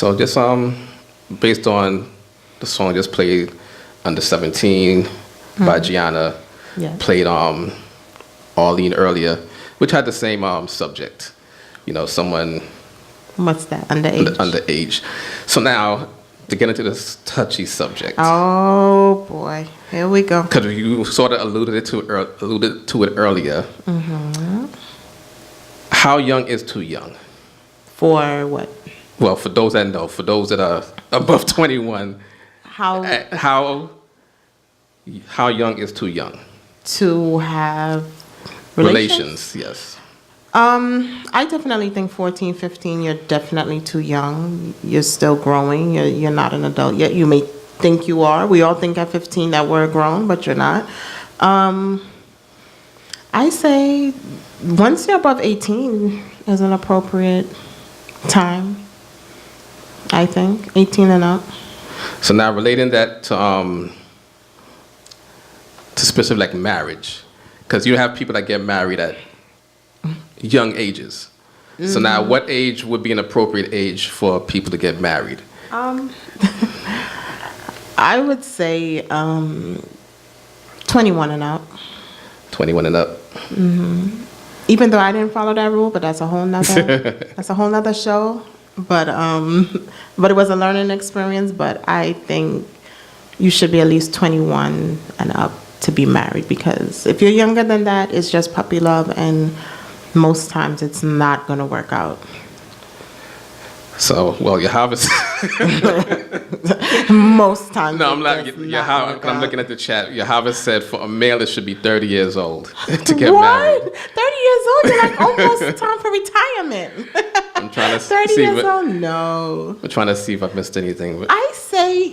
So just based on the song just played, Under 17 by Gianna, Yes. played Arlene earlier, which had the same subject. You know, someone What's that? Underage? underage. So now to get into this touchy subject, Oh boy, here we go. because you sort of alluded to it earlier. How young is too young? For what? Well, for those that know, for those that are above 21, How how young is too young? to have relations? Yes. I definitely think 14, 15, you're definitely too young. You're still growing. You're not an adult yet. You may think you are. We all think at 15 that we're grown, but you're not. I say once you're above 18 is an appropriate time, I think. 18 and up. So now relating that to specific like marriage, because you have people that get married at young ages. So now what age would be an appropriate age for people to get married? I would say 21 and up. 21 and up. Even though I didn't follow that rule, but that's a whole nother show. But it was a learning experience. But I think you should be at least 21 and up to be married, because if you're younger than that, it's just puppy love, and most times it's not going to work out. So, well, Yahweh. Most times. No, I'm not. it does Yahweh, work I'm out. looking at the chat. Yahweh said for a male it should be 30 years old to get What? married. 30 years old? You're like almost time for retirement. I'm trying to 30 see. years old? No. I'm trying to see if I've missed anything. But I say,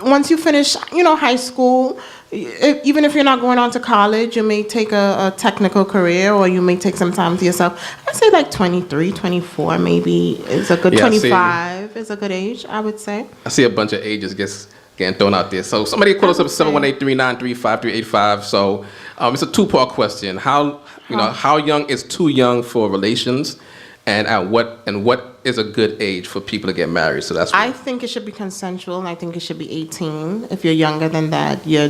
once you finish, high school, even if you're not going on to college, you may take a technical career, or you may take some time to yourself. I say like 23, 24 maybe is a good, Yeah, 25 is a good age, I would say. I see a bunch of ages getting thrown out there. So somebody call us up 718-393-5385. So it's a two-part question. How young is too young for relations, and what is a good age for people to get married? So that's I think it should be consensual, and I think it should be 18. If you're younger than that, you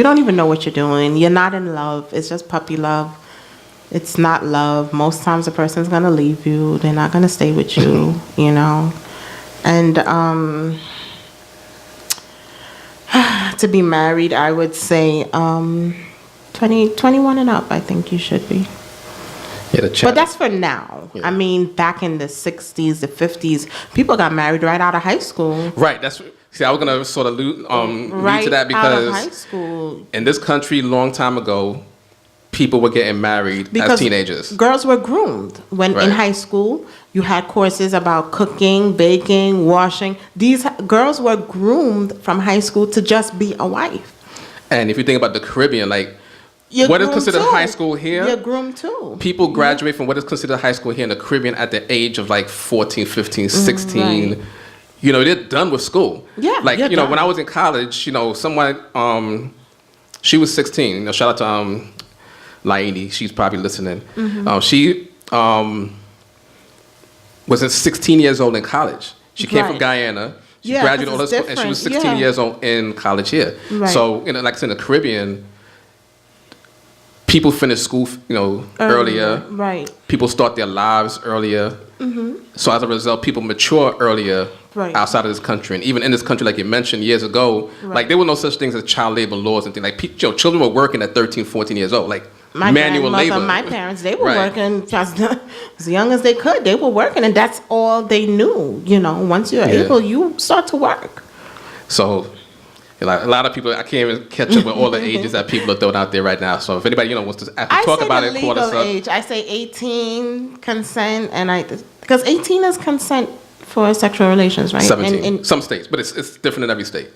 don't even know what you're doing. You're not in love. It's just puppy love. It's not love. Most times a person's gonna leave you. They're not gonna stay with you. And to be married, I would say 21 and up. I think you should be. Yeah, the chat. But that's for now. Yeah. I mean, back in the 60s, the 50s, people got married right out of high school. Right. See, I was gonna sort of lead to that, Right out of because high school. in this country, long time ago, people were getting married as Because teenagers. girls were groomed. When in Right. high school, you had courses about cooking, baking, washing. These girls were groomed from high school to just be a wife. And if you think about the Caribbean, like You're what is groomed considered too. high school here? You're groomed too. People graduate from what is considered high school here in the Caribbean at the age of like 14, 15, 16. Right. They're done with school. Yeah, Like, you're done. when I was in college, someone, she was 16. Shout out to Laini. She's probably listening. She was 16 years old in college. She came from Right. Guyana. She Yeah, graduated 'cause all it's her school, and she was different. 16 Yeah. years old in college here. Right. So, like I said, in the Caribbean, people finish school, earlier. Right. People start their lives earlier. So as a result, people mature earlier Right. outside of this country. And even in this country, like you mentioned years ago, like there were no such things as child labor laws and things. Like children were working at 13, 14 years old. Like My manual grandmother, labor. my parents, they were Right. working as young as they could. They were working, and that's all they knew. Once you're Yeah. able, you start to work. So like a lot of people, I can't even catch up with all the ages that people are throwing out there right now. So if anybody wants to talk about the it, call us legal up. age. I say 18 consent, because 18 is consent for sexual relations, right? 17. And Some states, but it's different in every state.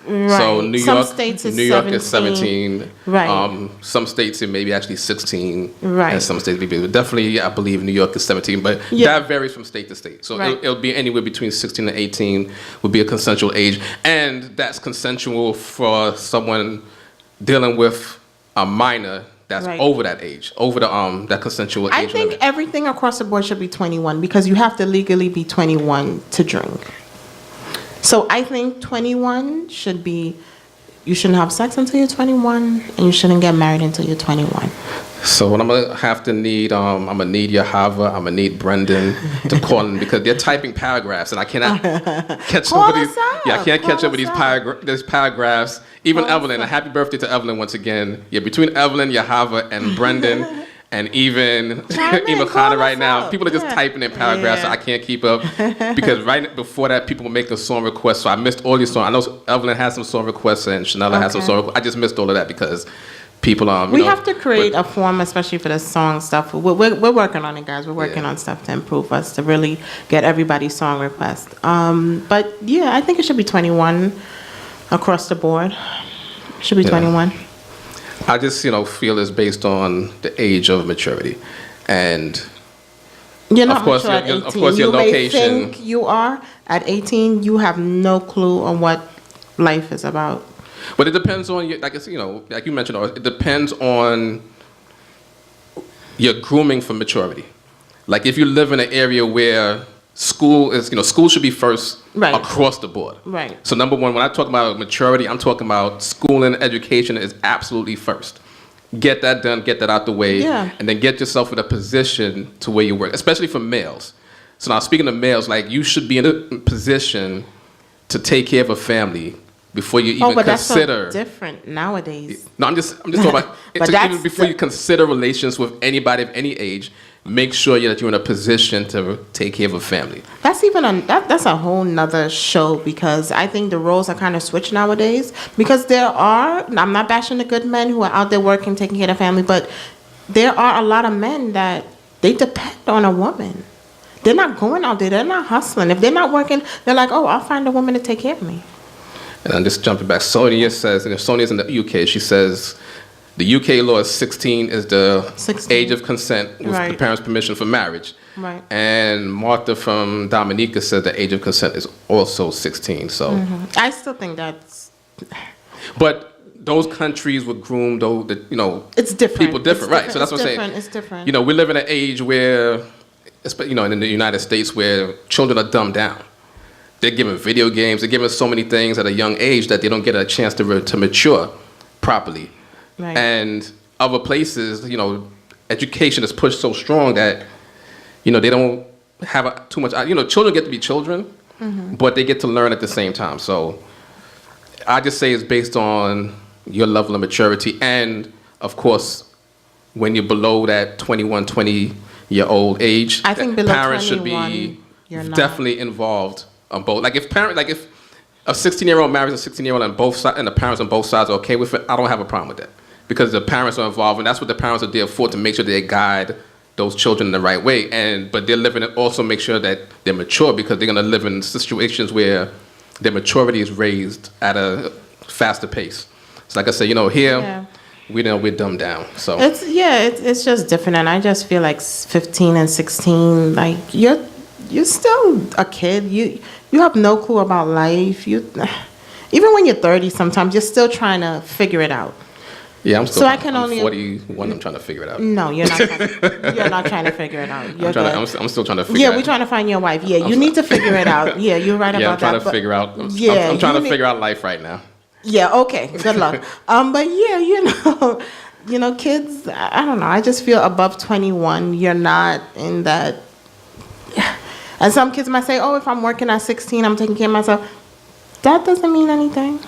right. So New Some York, states is New York is 17. Right. Some states it may be actually 16. Right. And some states maybe definitely I believe New York is 17, but Yeah. that varies from state to state. So Right. it'll be anywhere between 16 and 18 would be a consensual age, and that's consensual for someone dealing with a minor that's Right. over that age, over the that consensual age I think limit. everything across the board should be 21 because you have to legally be 21 to drink. So I think 21 should be, you shouldn't have sex until you're 21 and you shouldn't get married until you're 21. So what I'm gonna have to need, I'm gonna need Yahava, I'm gonna need Brendan to call in because they're typing paragraphs and I cannot catch Call up with us these. up. Yeah, I can't catch Call up with us these paragraphs. Even Call us Evelyn, a up. happy birthday to Evelyn once again. Yeah, between Evelyn, Yahava, and Brendan, and even Chime in, even call Connor right us now, up. people are just Yeah. typing in paragraphs, so Yeah. I can't keep up because right before that, people were making song requests, so I missed all these songs. I know Evelyn has some song requests and Chanela has some Okay. song requests. I just missed all of that because people We have to create a form, especially for the song stuff. We're working on it, guys. We're working Yeah. on stuff to improve us, to really get everybody's song request. But yeah, I think it should be 21 across the board. Should be Yeah. 21. I just, feel it's based on the age of maturity. And You're not Of course, mature at your- 18. of course, your you location- may think you are. At 18, you have no clue on what life is about. but it depends on your, like like you mentioned, it depends on your grooming for maturity. Like if you live in an area where school should be first Right. across the board. Right. So number one, when I talk about maturity, I'm talking about schooling, education is absolutely first. Get that done, get that out the way, Yeah. and then get yourself in a position to where you work, especially for males. So now speaking of males, like you should be in a position to take care of a family before you even But that's consider. so different nowadays. No, I'm just talking about But even that's before the- you consider relations with anybody of any age. Make sure that you're in a position to take care of a family. That's that's a whole nother show because I think the roles are kind of switched nowadays because I'm not bashing the good men who are out there working, taking care of family, but there are a lot of men that they depend on a woman. They're not going out there. They're not hustling. If they're not working, they're like, oh, I'll find a woman to take care of me. And I'm just jumping back. Sonia says, and if Sonia's in the UK, she says the UK law is 16 is the 16. age of consent with the Right. parents' permission for marriage. Right. And Martha from Dominica said the age of consent is also 16. So, I still think that's but those countries would groom those, it's different. people different, It's right? So that's what I'm saying. It's different. We live in an age where, in the United States, where children are dumbed down. They're given video games. They're given so many things at a young age that they don't get a chance to mature properly. Right. And other places, education is pushed so strong that, they don't have too much. Children get to be children, but they get to learn at the same time. So I just say it's based on your level of maturity. And, of course, when you're below that 21, 20-year-old age, I think below parents should 21, be you're not. definitely involved on both. Like if a 16-year-old marries a 16-year-old on both sides, and the parents on both sides are okay with it, I don't have a problem with that. Because the parents are involved, and that's what the parents are there for, to make sure they guide those children in the right way. But they're living it, also make sure that they're mature, because they're going to live in situations where their maturity is raised at a faster pace. So like I said, here, Yeah. we're dumbed down. So It's just different, and I just feel like 15 and 16, like you're still a kid. You have no clue about life. Even when you're 30, sometimes you're still trying to figure it out. yeah, I'm still. So I can I'm only- 41. I'm trying to figure it out. No, you're not. You're not trying to figure it out. You're good. I'm still trying to figure. Yeah, it we're out. trying to find your wife. Yeah, you need to figure it out. Yeah, you're right Yeah, I'm about trying that. to but- figure out. Yeah, I'm trying you to need- figure out life right now. Yeah, okay. Good luck. But yeah, kids, I don't know. I just feel above 21, you're not in that. And some kids might say, oh, if I'm working at 16, I'm taking care of myself. That doesn't mean anything.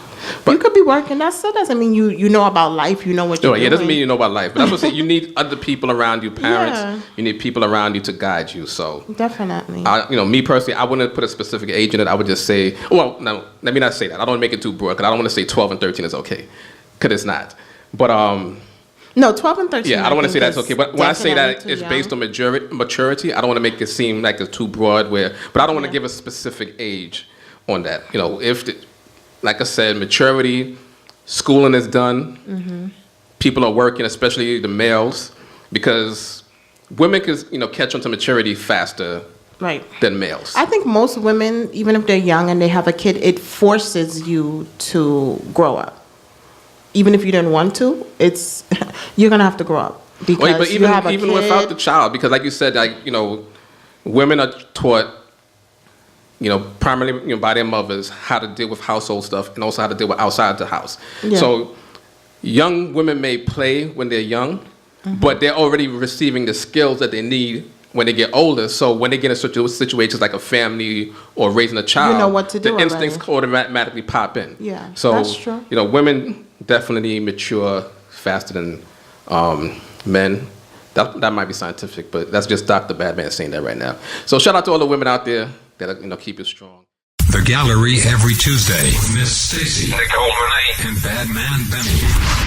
You could be working. That still doesn't mean you know about life. You know what you're No, doing. it doesn't mean you know about life. But that's what I'm saying. You need other people around you, parents. Yeah. You need people around you to guide you. So, Definitely. me personally, I wouldn't put a specific age in it. I would just say, well, no, let me not say that. I don't want to make it too broad, because I don't want to say 12 and 13 is okay, because it's not. But no, 12 and 13. yeah, I don't want to say think that's is okay. But when I say that definitely it's too based young. on maturity, I don't want to make it seem like it's too broad. But I don't want to Yeah. give a specific age on that. Like I said, maturity, schooling is done. Mm-hmm. People are working, especially the males, because women can catch on to maturity faster Right. than males. I think most women, even if they're young and they have a kid, it forces you to grow up. even if you didn't want to, it's you're gonna have to grow up because Well, but you have a even kid. without the child, because like you said, like, you know, women are taught, you know, primarily, you know, by their mothers how to deal with household stuff and also how to deal with outside the house. Yeah. So young women may play when they're young, but they're already receiving the skills that they need when they get older. So when they get in situations like a family or raising a child, know what to do the instincts already. automatically pop in. Yeah, So, that's true. you know, women definitely mature faster than men. That might be scientific, but that's just Dr. Badman saying that right now. So shout out to all the women out there that are, you know, keep it strong. The Gallery every Tuesday. Miss Stacy, Nicole Renee, and Badman Benny.